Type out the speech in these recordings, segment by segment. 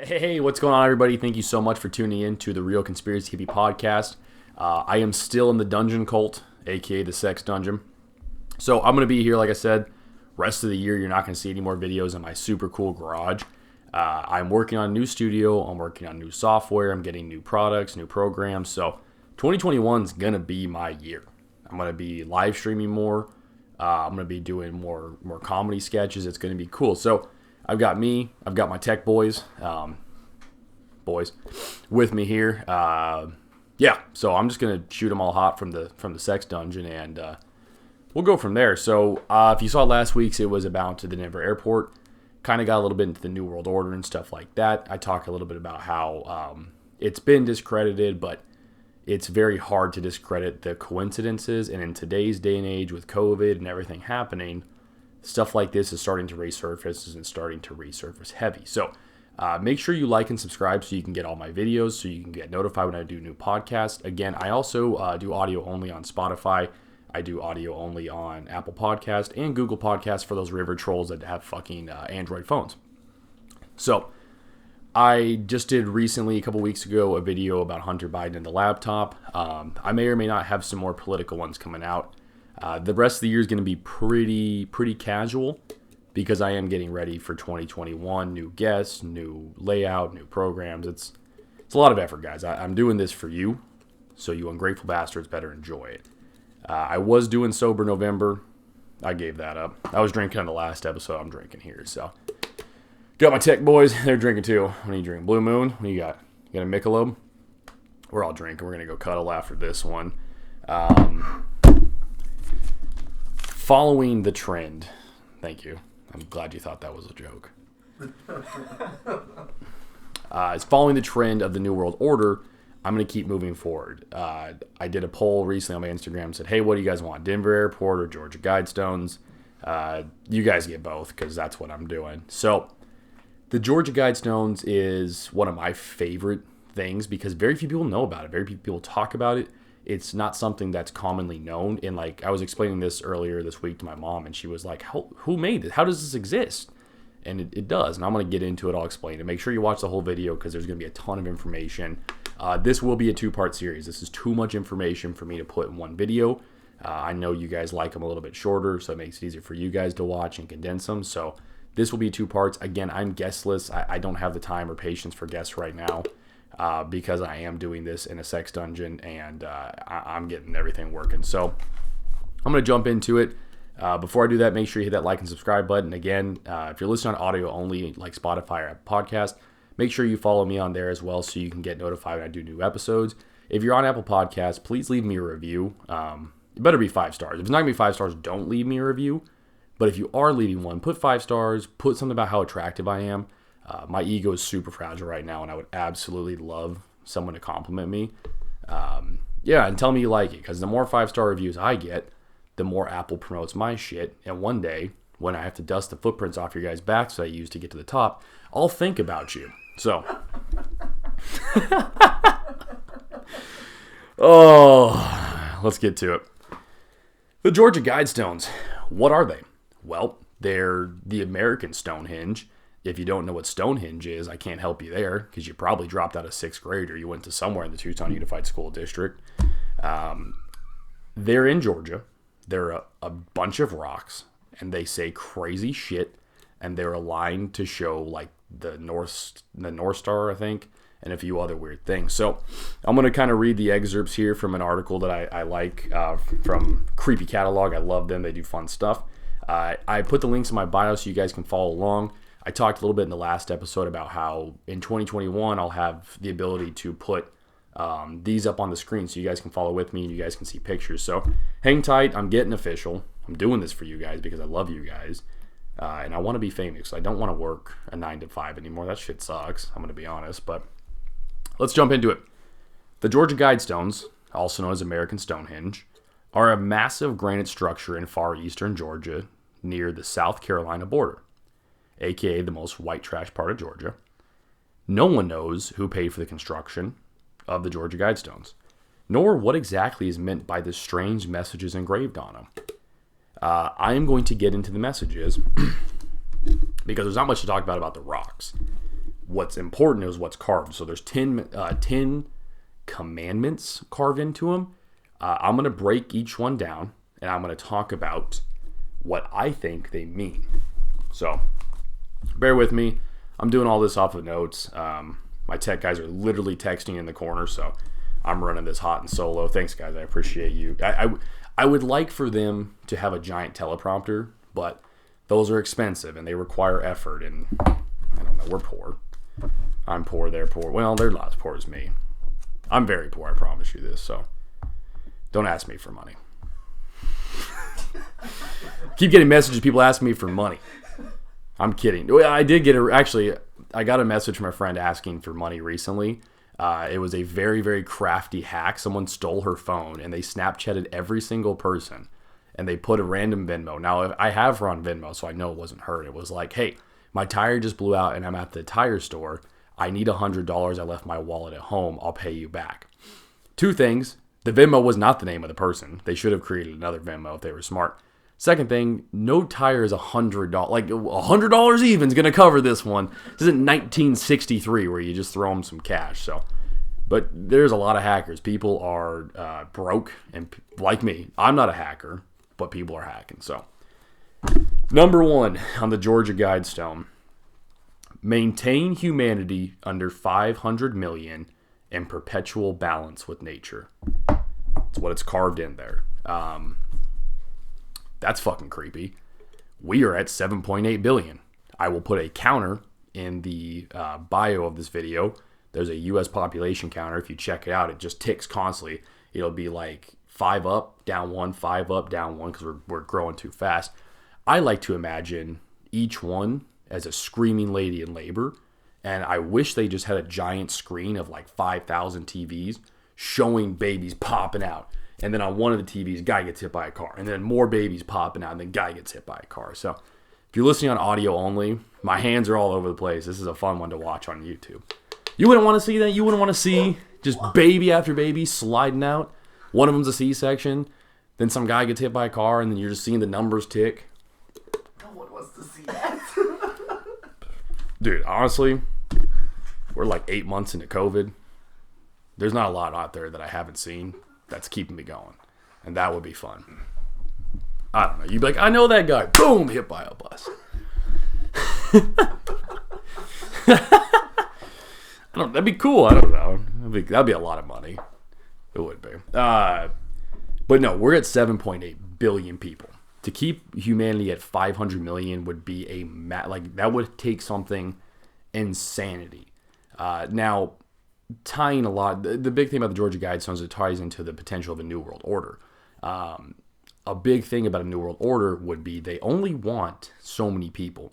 Hey, what's going on, everybody? Thank you so much for tuning in to the Real Conspiracy Hippie podcast. I am still in the dungeon cult, aka the sex dungeon. So I'm going to be here, like I said, rest of the year. You're not going to see any more videos in my super cool garage. I'm working on a new studio. I'm working on new software. I'm getting new products, new programs. So 2021 is going to be my year. I'm going to be live streaming more. I'm going to be doing more comedy sketches. It's going to be cool. So I've got my tech boys with me here. So I'm just gonna shoot them all hot from the sex dungeon, and we'll go from there. So if you saw last week's, it was about to the Denver airport. Kind of got a little bit into the New World Order and stuff like that. I talked a little bit about how it's been discredited, but it's very hard to discredit the coincidences. And in today's day and age, with COVID and everything happening, stuff like this is starting to resurface and starting to resurface heavy. So make sure you like and subscribe so you can get all my videos, so you can get notified when I do new podcasts. Again, I also do audio only on Spotify. I do audio only on Apple Podcast and Google Podcast for those river trolls that have fucking Android phones. So I just did recently, a couple weeks ago, a video about Hunter Biden and the laptop. I may or may not have some more political ones coming out. The rest of the year is going to be pretty casual because I am getting ready for 2021. New guests, new layout, new programs. It's a lot of effort, guys. I'm doing this for you, so you ungrateful bastards better enjoy it. I was doing sober November. I gave that up. I was drinking on the last episode. I'm drinking here. So got my tech boys. They're drinking too. What are you drinking? Blue Moon? What do you got? You got a Michelob? We're all drinking. We're going to go cuddle after this one. Following the trend. Thank you. I'm glad you thought that was a joke. It's following the trend of the New World Order. I'm going to keep moving forward. I did a poll recently on my Instagram. Said, hey, what do you guys want? Denver Airport or Georgia Guidestones? You guys get both because that's what I'm doing. So the Georgia Guidestones is one of my favorite things because very few people know about it. Very few people talk about it. It's not something that's commonly known. And like I was explaining this earlier this week to my mom, and she was like, who made this? How does this exist? And it does. And I'm going to get into it. I'll explain it. Make sure you watch the whole video because there's going to be a ton of information. This will be a 2-part series. This is too much information for me to put in one video. I know you guys like them a little bit shorter, so it makes it easier for you guys to watch and condense them. So this will be 2 parts. Again, I'm guestless. I don't have the time or patience for guests right now. Because I am doing this in a sex dungeon and I'm getting everything working. So I'm going to jump into it. Before I do that, make sure you hit that like and subscribe button. Again, if you're listening on audio only, like Spotify or Apple Podcast, make sure you follow me on there as well so you can get notified when I do new episodes. If you're on Apple Podcasts, please leave me a review. It better be 5 stars. If it's not going to be 5 stars, don't leave me a review. But if you are leaving one, put 5 stars, put something about how attractive I am. My ego is super fragile right now, and I would absolutely love someone to compliment me. And tell me you like it, because the more 5-star reviews I get, the more Apple promotes my shit. And one day, when I have to dust the footprints off your guys' backs that I used to get to the top, I'll think about you. So, let's get to it. The Georgia Guidestones, what are they? Well, they're the American Stonehenge. If you don't know what Stonehenge is, I can't help you there because you probably dropped out of 6th grade or you went to somewhere in the Tucson Unified School District. They're in Georgia. They're a bunch of rocks, and they say crazy shit, and they're aligned to show like the North Star, I think, and a few other weird things. So I'm going to kind of read the excerpts here from an article that I like from Creepy Catalog. I love them. They do fun stuff. I put the links in my bio so you guys can follow along. I talked a little bit in the last episode about how in 2021 I'll have the ability to put these up on the screen so you guys can follow with me and you guys can see pictures. So hang tight. I'm getting official. I'm doing this for you guys because I love you guys. And I want to be famous. I don't want to work a 9 to 5 anymore. That shit sucks. I'm going to be honest. But let's jump into it. The Georgia Guidestones, also known as American Stonehenge, are a massive granite structure in far eastern Georgia near the South Carolina border, aka the most white trash part of Georgia. No one knows who paid for the construction of the Georgia Guidestones, nor what exactly is meant by the strange messages engraved on them. I am going to get into the messages because there's not much to talk about the rocks. What's important is what's carved. So there's 10 commandments carved into them. I'm going to break each one down, and I'm going to talk about what I think they mean. So bear with me. I'm doing all this off of notes. My tech guys are literally texting in the corner, so I'm running this hot and solo. Thanks, guys. I appreciate you. I would like for them to have a giant teleprompter, but those are expensive, and they require effort, and I don't know. We're poor. I'm poor. They're poor. Well, they're not as poor as me. I'm very poor, I promise you this, so don't ask me for money. Keep getting messages, people asking me for money. I'm kidding. I did get I got a message from a friend asking for money recently. It was a very, very crafty hack. Someone stole her phone, and they Snapchatted every single person, and they put a random Venmo. Now, I have her on Venmo, so I know it wasn't her. It was like, hey, my tire just blew out, and I'm at the tire store. I need $100. I left my wallet at home. I'll pay you back. Two things. The Venmo was not the name of the person. They should have created another Venmo if they were smart. Second thing, no tire is $100. Like, $100 even is going to cover this one. This isn't 1963 where you just throw them some cash. So, but there's a lot of hackers. People are broke, and like me, I'm not a hacker, but people are hacking. So, number 1 on the Georgia Guidestone. Maintain humanity under 500 million in perpetual balance with nature. That's what it's carved in there. That's fucking creepy. We are at 7.8 billion. I will put a counter in the bio of this video. There's a U.S. population counter. If you check it out, it just ticks constantly. It'll be like 5 up, down 1, 5 up, down 1, because we're growing too fast. I like to imagine each one as a screaming lady in labor, and I wish they just had a giant screen of like 5,000 TVs showing babies popping out, and then on one of the TVs, guy gets hit by a car, and then more babies popping out, and then guy gets hit by a car. So if you're listening on audio only, my hands are all over the place. This is a fun one to watch on YouTube. You wouldn't want to see that. You wouldn't want to see just baby after baby sliding out. One of them's a C-section, then some guy gets hit by a car, and then you're just seeing the numbers tick. No one wants to see that. Dude, honestly, we're like 8 months into COVID. There's not a lot out there that I haven't seen that's keeping me going. And that would be fun. I don't know. You'd be like, I know that guy. Boom, hit by a bus. That'd be cool. I don't know. That'd be a lot of money. It would be. But no, we're at 7.8 billion people. To keep humanity at 500 million would be that would take something insanity. Now, tying a lot, the big thing about the Georgia Guidestones is it ties into the potential of a New World Order. A big thing about a New World Order would be they only want so many people.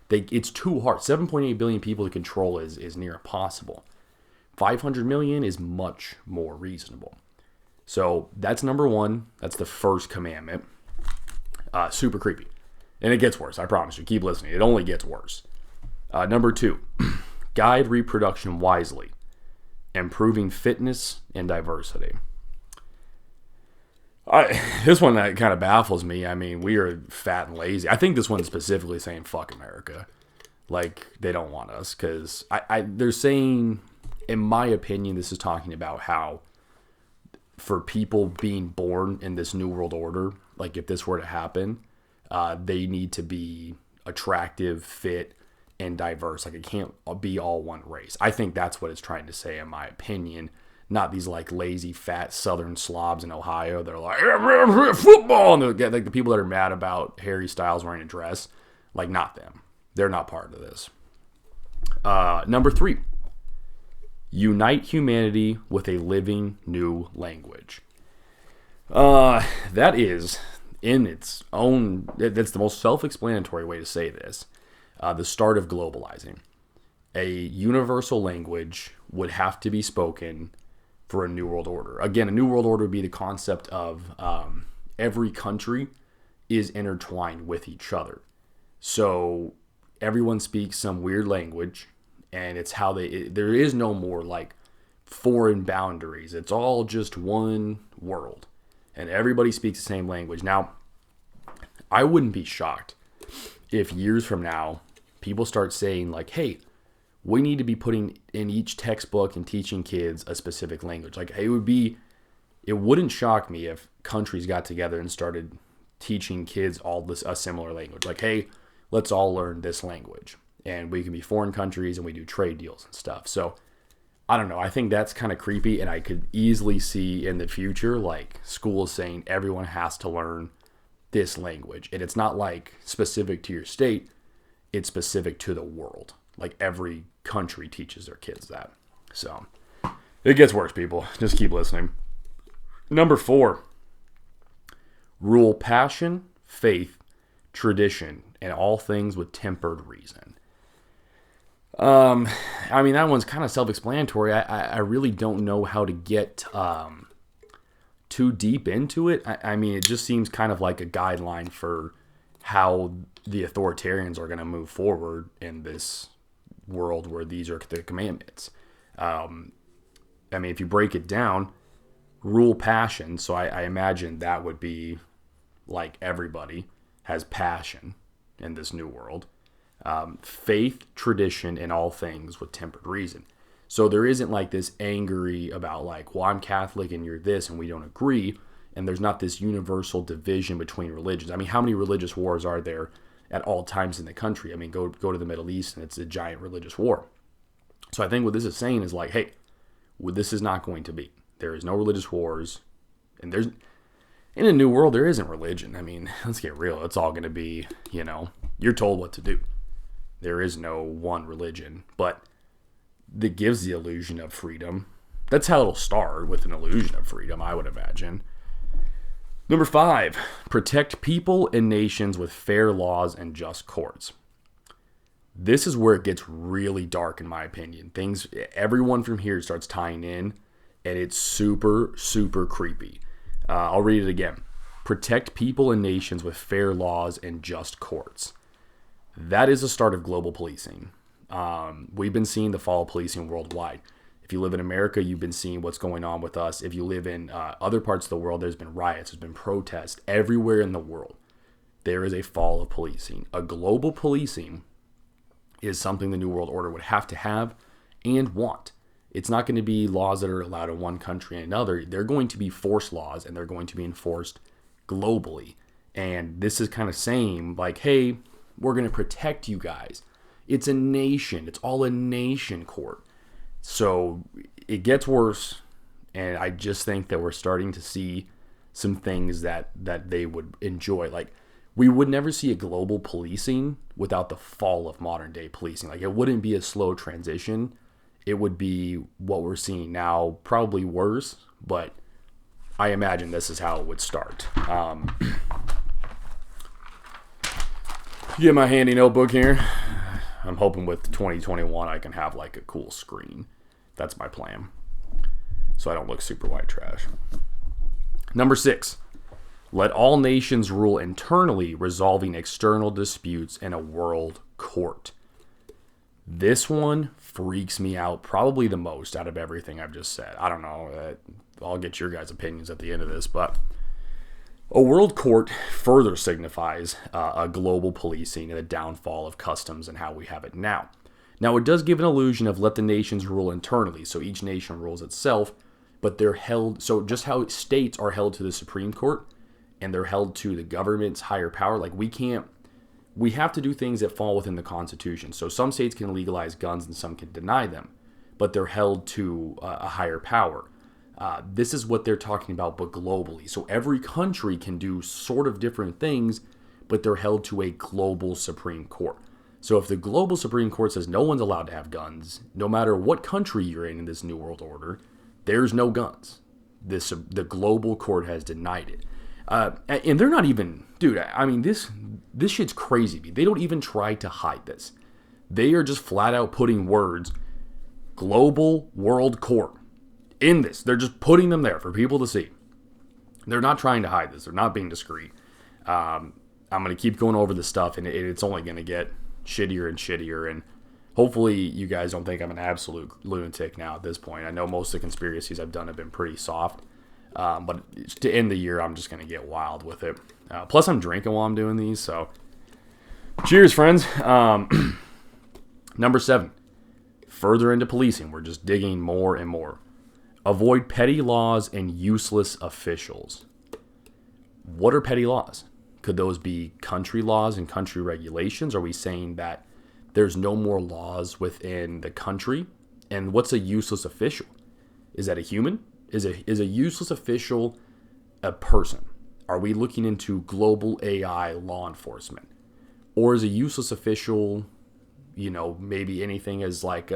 It's too hard. 7.8 billion people to control is near impossible. 500 million is much more reasonable. So that's number 1. That's the first commandment. Super creepy. And it gets worse, I promise you. Keep listening. It only gets worse. Number 2, guide reproduction wisely, improving fitness and diversity. This one that kind of baffles me. I mean, we are fat and lazy. I think this one's specifically saying fuck America. Like, they don't want us. Because they're saying, in my opinion, this is talking about how for people being born in this New World Order, like if this were to happen, they need to be attractive, fit, and diverse. Like, it can't be all one race. I think that's what it's trying to say, in my opinion. Not these like lazy, fat Southern slobs in Ohio. They're like, football. And they're like the people that are mad about Harry Styles wearing a dress. Like, not them. They're not part of this. Number 3, unite humanity with a living new language. That is, in its own, that's the most self-explanatory way to say this. The start of globalizing. A universal language would have to be spoken for a New World Order. Again, a New World Order would be the concept of every country is intertwined with each other. So everyone speaks some weird language, and it's how there is no more like foreign boundaries. It's all just one world, and everybody speaks the same language. Now, I wouldn't be shocked if years from now, people start saying like, hey, we need to be putting in each textbook and teaching kids a specific language. Like it wouldn't shock me if countries got together and started teaching kids a similar language. Like, hey, let's all learn this language. And we can be foreign countries and we do trade deals and stuff. So I don't know. I think that's kind of creepy. And I could easily see in the future, like schools saying everyone has to learn this language. And it's not like specific to your state. It's specific to the world. Like every country teaches their kids that. So it gets worse, people. Just keep listening. Number 4, rule passion, faith, tradition, and all things with tempered reason. I mean, that one's kind of self-explanatory. I really don't know how to get too deep into it. I mean, it just seems kind of like a guideline for how the authoritarians are going to move forward in this world where these are the commandments. I mean, if you break it down, rule passion. So I imagine that would be like everybody has passion in this new world. Faith, tradition, and all things with tempered reason. So there isn't like this angry about like, well, I'm Catholic and you're this and we don't agree. And there's not this universal division between religions. I mean, how many religious wars are there at all times in the country? I mean, go to the Middle East and it's a giant religious war. So I think what this is saying is like, hey, this is not going to be. There is no religious wars. And in a new world, there isn't religion. I mean, let's get real. It's all going to be, you're told what to do. There is no one religion, but that gives the illusion of freedom. That's how it'll start, with an illusion of freedom, I would imagine. Number 5, protect people and nations with fair laws and just courts. This is where it gets really dark, in my opinion. Everyone from here starts tying in, and it's super, super creepy. I'll read it again. Protect people and nations with fair laws and just courts. That is the start of global policing. We've been seeing the fall of policing worldwide. If you live in America, you've been seeing what's going on with us. If you live in other parts of the world, there's been riots, there's been protests everywhere in the world. There is a fall of policing. A global policing is something the New World Order would have to have and want. It's not going to be laws that are allowed in one country and another. They're going to be forced laws, and they're going to be enforced globally. And this is kind of saying, like, hey, we're going to protect you guys. It's a nation. It's all a nation court. So it gets worse, and I just think that we're starting to see some things that they would enjoy. Like, we would never see a global policing without the fall of modern day policing. Like, it wouldn't be a slow transition. It would be what we're seeing now, probably worse, but I imagine this is how it would start. Get my handy notebook here. I'm hoping with 2021 I can have like a cool screen. That's my plan, so I don't look super white trash. Number 6, let all nations rule internally, resolving external disputes in a world court. This one freaks me out probably the most out of everything I've just said. I don't know. I'll get your guys' opinions at the end of this, but a world court further signifies a global policing and a downfall of customs and how we have it now. Now, it does give an illusion of let the nations rule internally, so each nation rules itself, but they're held, so just how states are held to the Supreme Court and they're held to the government's higher power, like we have to do things that fall within the Constitution. So some states can legalize guns and some can deny them, but they're held to a higher power. This is what they're talking about, but globally. So every country can do sort of different things, but they're held to a global Supreme Court. So if the global Supreme Court says no one's allowed to have guns, no matter what country you're in this New World Order, there's no guns. The global court has denied it. And they're not even, dude, I mean, this shit's crazy. They don't even try to hide this. They are just flat out putting words, global world court, in this. They're just putting them there for people to see. They're not trying to hide this. They're not being discreet. I'm going to keep going over this stuff, and it's only going to get shittier and shittier, and hopefully you guys don't think I'm an absolute lunatic now at this point. I know most of the conspiracies I've done have been pretty soft, but to end the year, I'm just going to get wild with it. Plus, I'm drinking while I'm doing these, so cheers, friends. Number 7, Further into policing, we're just digging more and more. Avoid petty laws and useless officials. What are petty laws? Could those be country laws and country regulations? Are we saying that there's no more laws within the country? And what's a useless official? Is that a human? Is a useless official a person? Are we looking into global AI law enforcement? Or is a useless official, maybe anything as like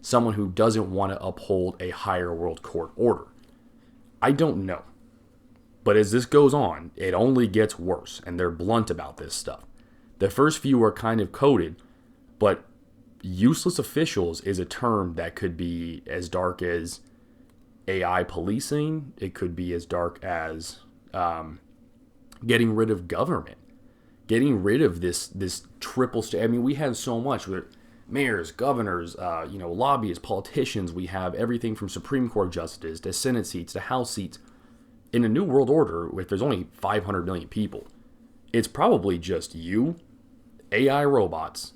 someone who doesn't want to uphold a higher world court order? I don't know. But as this goes on, it only gets worse, and they're blunt about this stuff. The first few are kind of coded, but useless officials is a term that could be as dark as AI policing. It could be as dark as getting rid of government, getting rid of this triple state. I mean, we have so much with mayors, governors, lobbyists, politicians. We have everything from Supreme Court justices to Senate seats to House seats. In a new world order, if there's only 500 million people, it's probably just you, AI robots,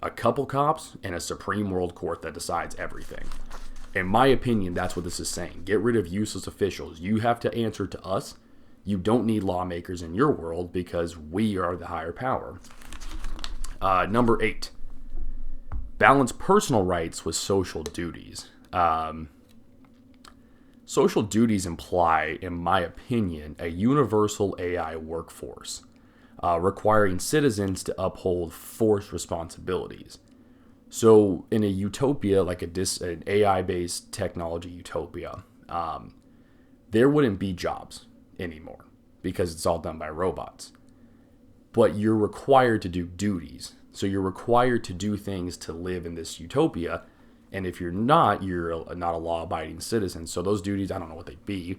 a couple cops, and a Supreme World Court that decides everything. In my opinion, that's what this is saying. Get rid of useless officials. You have to answer to us. You don't need lawmakers in your world because we are the higher power. Number 8, balance personal rights with social duties. Social duties imply, in my opinion, a universal AI workforce, requiring citizens to uphold forced responsibilities. So in a utopia, like an AI-based technology utopia, there wouldn't be jobs anymore because it's all done by robots. But you're required to do duties. So you're required to do things to live in this utopia. And if you're not a law-abiding citizen. So those duties, I don't know what they'd be,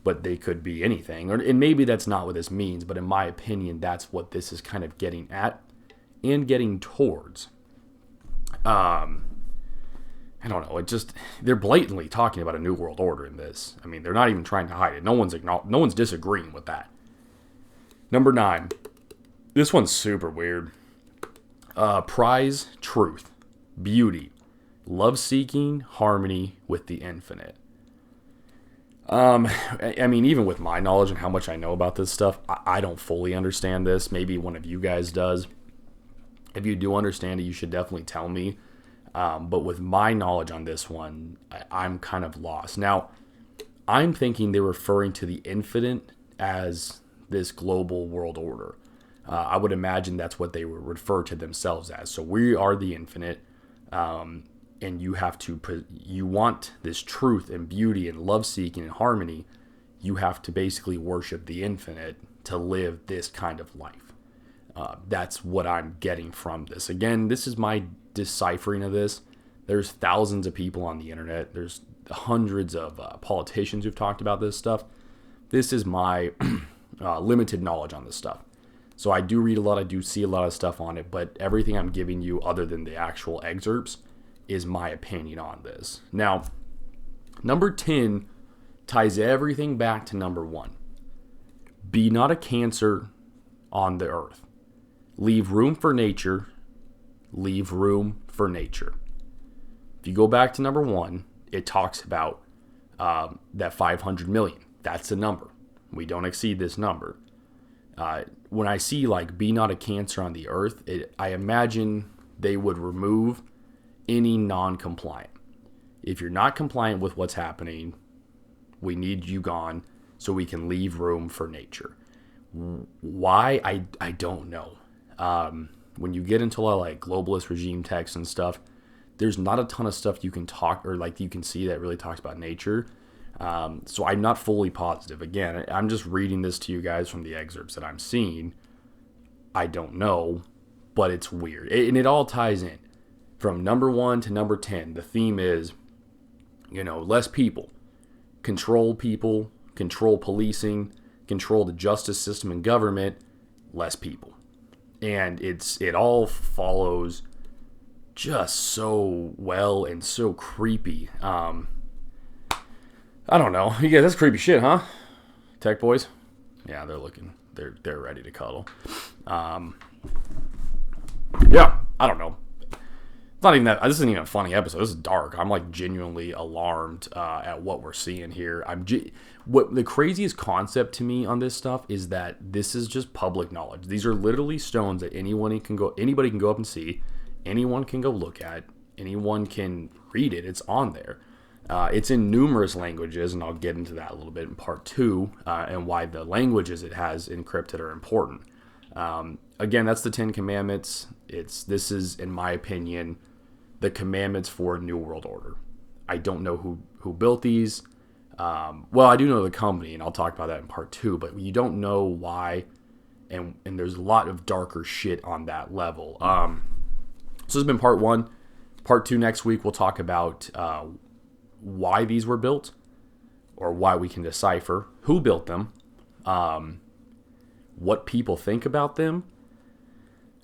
but they could be anything. And maybe that's not what this means, but in my opinion, that's what this is kind of getting at and getting towards. I don't know. They're blatantly talking about a new world order in this. I mean, they're not even trying to hide it. No one's disagreeing with that. Number 9. This one's super weird. Prize truth, beauty, love-seeking, harmony with the infinite. I mean, even with my knowledge and how much I know about this stuff, I don't fully understand this. Maybe one of you guys does. If you do understand it, you should definitely tell me. But with my knowledge on this one, I'm kind of lost. Now, I'm thinking they're referring to the infinite as this global world order. I would imagine that's what they would refer to themselves as. So we are the infinite. And you want this truth and beauty and love-seeking and harmony. You have to basically worship the infinite to live this kind of life. That's what I'm getting from this. Again, this is my deciphering of this. There's thousands of people on the internet. There's hundreds of politicians who've talked about this stuff. This is my limited knowledge on this stuff. So I do read a lot. I do see a lot of stuff on it. But everything I'm giving you other than the actual excerpts is my opinion on this. Now, number 10 ties everything back to number 1. Be not a cancer on the earth. Leave room for nature. Leave room for nature. If you go back to number 1, it talks about that 500 million. That's the number. We don't exceed this number. When I see like be not a cancer on the earth, I imagine they would remove any non-compliant. If you're not compliant with what's happening, we need you gone so we can leave room for nature. Why? I don't know. When you get into a lot of like globalist regime texts and stuff, there's not a ton of stuff you can talk or like you can see that really talks about nature. So I'm not fully positive. Again, I'm just reading this to you guys from the excerpts that I'm seeing. I don't know, but it's weird. And it all ties in. From number 1 to number 10, the theme is, less people, control policing, control the justice system and government, less people. And it all follows just so well and so creepy. I don't know. You guys, that's creepy shit, huh? Tech boys? Yeah, they're ready to cuddle. Yeah, I don't know. It's not even that. This isn't even a funny episode. This is dark. I'm like genuinely alarmed at what we're seeing here. What the craziest concept to me on this stuff is that this is just public knowledge. These are literally stones that anybody can go up and see. Anyone can go look at. Anyone can read it. It's on there. It's in numerous languages, and I'll get into that a little bit in part 2 and why the languages it has encrypted are important. Again, that's the 10 Commandments. This is, in my opinion, the commandments for New World Order. I don't know who built these. Well, I do know the company, and I'll talk about that in part 2, but you don't know why, and there's a lot of darker shit on that level. So this has been part 1. Part 2 next week, we'll talk about why these were built, or why we can decipher who built them, what people think about them,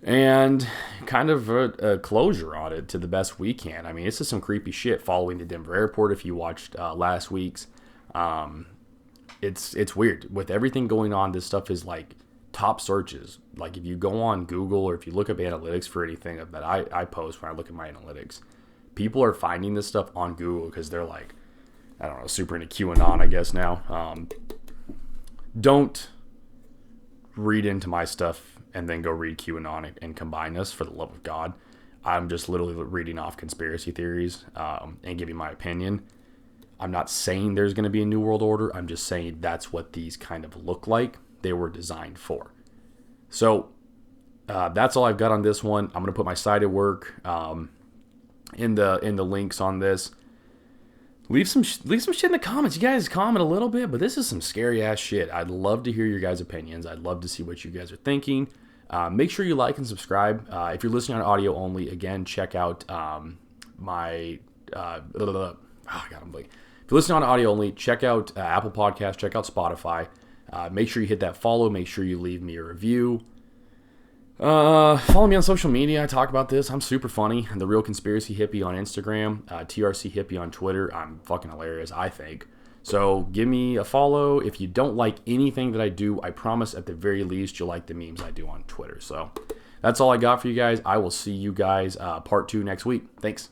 and kind of a closure on it to the best we can. I mean, this is some creepy shit following the Denver airport. If you watched last week's, it's weird. With everything going on, this stuff is like top searches. Like if you go on Google or if you look up analytics for anything that I post when I look at my analytics, people are finding this stuff on Google because they're like, I don't know, super into QAnon, I guess now. Don't read into my stuff and then go read QAnon and combine this, for the love of God. I'm just literally reading off conspiracy theories and giving my opinion. I'm not saying there's going to be a New World Order. I'm just saying that's what these kind of look like. They were designed for. So that's all I've got on this one. I'm going to put my cited work in the links on this. Leave some shit in the comments. You guys comment a little bit, but this is some scary ass shit. I'd love to hear your guys' opinions. I'd love to see what you guys are thinking. Make sure you like and subscribe. If you're listening on audio only, again, check out my God, I'm blanking. If you're listening on audio only, check out Apple Podcasts, check out Spotify. Make sure you hit that follow. Make sure you leave me a review. Follow me on social media. I talk about this. I'm super funny. The Real Conspiracy Hippie on Instagram, TRC Hippie on Twitter. I'm fucking hilarious, I think. So give me a follow. If you don't like anything that I do, I promise at the very least you'll like the memes I do on Twitter. So that's all I got for you guys. I will see you guys part 2 next week. Thanks.